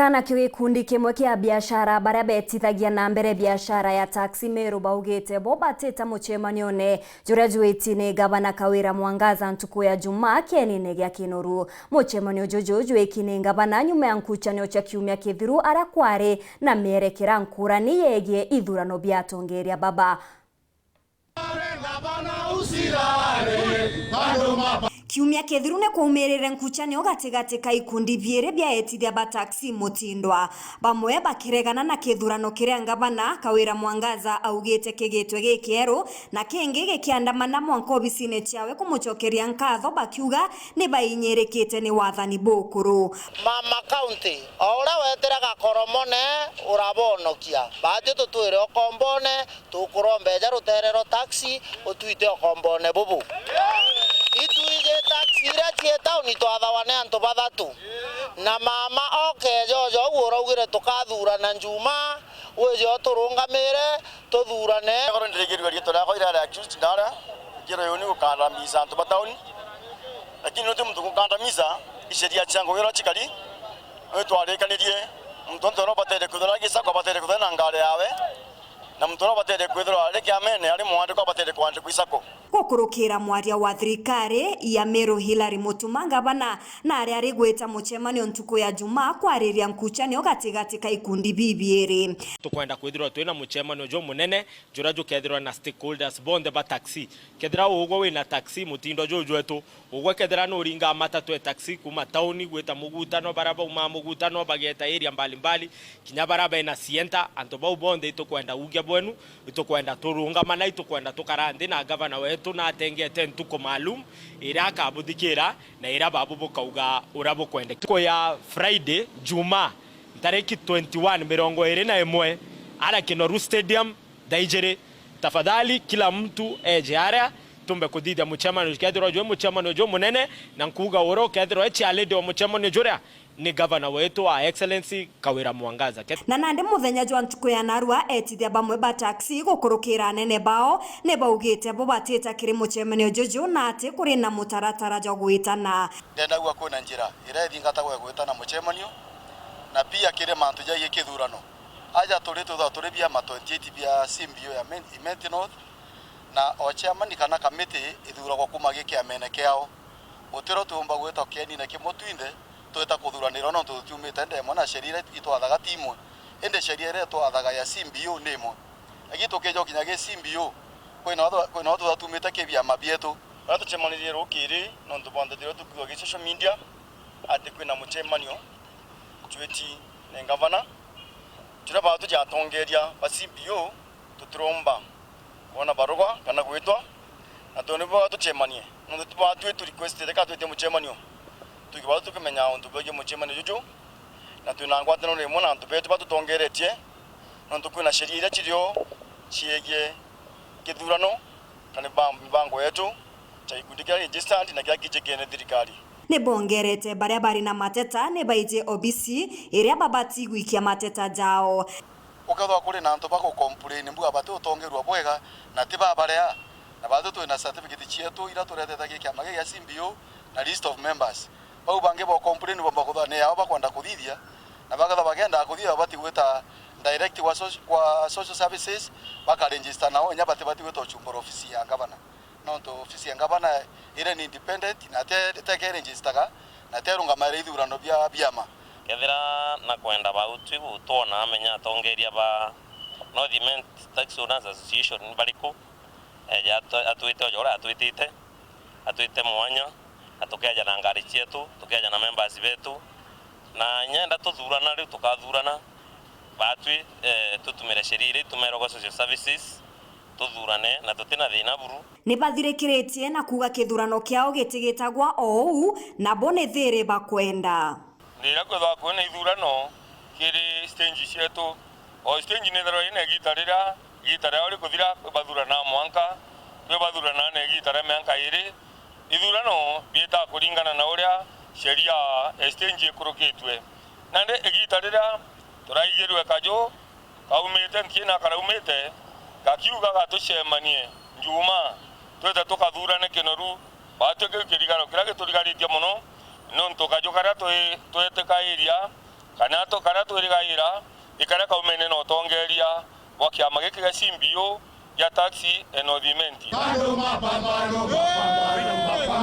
Kana gikundi kimwe kia biashara baria betithagia na mbere biashara ya taxi Meru baugite bo bateta muchemanione juria juiti ni gavana Kawira Mwangaza ntuku ya Jumaa kienine gia Kinoru. Muchemanio jojo juiki ni gavana nyuma ya nkuchanio cha kiumia kithiru aria kwari na mierekera nkurani yegie ithurano bia tongeria baba. Kiumia kithiru ne kuumirire nkuchanio gatigati ka ikundi biere bia etithia ba taxi mutindwa bamwe bakiregana na kithurano kiria gavana Kawira Mwangaza augite kigitwe gikieru na kingi gikiandamana mwanka obisine ciawe kumuchokeria nkatho bakiuga ni bainyerikite ni wathani bukuru. Mama County ora weteraga koromone urabonokia bati tutwire okombone tukurombeja ruterero taxi utuite okombone bubu ituije taxi ira tieta ni twathawane antu bathatu na mama okejojo urugire tukathurana Juma wejo turungamire tuthurane koro ndiregerirwa rito rako ira accused ndara giro yoni ukandamiza antu batauni lakini note mtu kukandamiza isheria chango wero chikali twarikaniriye mtu ndo batete kuthura gisako batete kuthana ngare yawe na mtu ndo batete kuthura reke amene ari mwandiko batete kwandiko isako gukurukira mwaria wa thirikari ya Meru Hilary Mutuma gavana na aria ari gwita muchemanio ntuku ya Jumaa kwariria nkuchanio gatigati ka ikundi bibieri. Tukwenda kwithirwa twina muchemanio jo munene jura jo kethirwa na stakeholders bonde ba taxi kethira ugwo wina taxi mutindo jo jwetu ugwo kethira no ringa matatu e taxi kuma tauni gwita mugutano baraba uma mugutano bageta area mbalimbali kinya baraba ina sienta anto bau bonde itokwenda ugia bwenu itokwenda turunga mana itokwenda tukarande na gavana wetu tunatengete ntuko maalum ira kabuthikira na ira babu bukauga urabo kwende tuko ya Friday Jumaa tariki 21 ara Kinoru Stadium Daijere. Tafadhali kila mtu eje tumbe kudida muchemano kethiro jo muchemano jo munene na nkuga uro kethiro echi alede wa muchemano jura ni gavana wetu wa excellency Kawira Mwangaza. Na nande muthenya jwa ntuku ya narua etithia bamwe ba taxi gukurukira nene bao ne baugite bo bateta kiri muchemanio jojo na ati kuri na mutaratara jo gwitana ndenda gwa kuna njira ira thingata gwa gwitana muchemanio na pia kire mantu ja yekithurano aja turi bia ma 28 bia simbio ya Imenti North na ochairman kana committee ithuragwo kuma gikia mene kiao utiro tumba gweta keni na kimotwinde tweta kuthuranira no tutumite ndemo na sheria itwathaga timu ende sheria ire twathaga ya simbio nemo agito kejo kinyage simbio kwina otho tutumite kibia mabietu batu chemanirie rukiri no ndubonde diro tukuwa gi social media ati kwina muchemanio tweti ne gavana tira batu ja tongeria basimbio tutromba bona barugwa kana gwitwa na tone batu chemanie no tubatu tu request ka twete muchemanio tukibaza tukamenya untu bege muchemanio jojo na tunangwata no remo na ntubetu batu tongeretie no tukuna sheria ira chirio chiege kithurano kana bango yetu cha ikundi kya registered na kya kichekene thirikari ne bongerete baria bari na mateta ne baije OBC iria babati gwikia mateta jao ukathwa kuri na ntu bako complain mbuga batu utongerwa bwega na tiba baria na batu tu na certificate chietu ira turete gya mage ya simbio na list of members bau bange bo complain bomba kuthwa ne yao bakwenda kuthithia na bagatha bagenda kuthithia bati gwita direct wa social services baka register nao nya bati gwita chumboro office ya gavana no to office ya gavana ire ni independent na te register na te runga mare ithurano bia biama kethira na kwenda bautu utona amenya tongeria ba North Imenti Tax Owners Association bariko eja atwite ojora atwite mwanya atukeja na ngari chetu tukeja na members betu na nyenda tuthurana ri tukathurana batwi tutumire sheria tumerogo social services tuthurane na tutina thina buru ni bathirikiretie na kuga kithurano kiao gitigitagwa ou na bone thire bakwenda nira kwetha kwena ithurano kiri stage cietu o stage ne tharo ine gitara ori kuthira bathurana mwanka twe bathurana ne gitara mwanka iri ithurano bieta kuringana na uria sheria stage ikurukitwe nande egitarira turaigerwe kajo kaumete ntina karaumete gakiuga gatucemanie Juma twete tukathurane Kinoru batwe kirigano kira giturigaritie muno no ntokajo kara twete ka area kana twirigaira ikara kaumene no tongeria wakiama giki ga simbio ya taxi enodhimenti.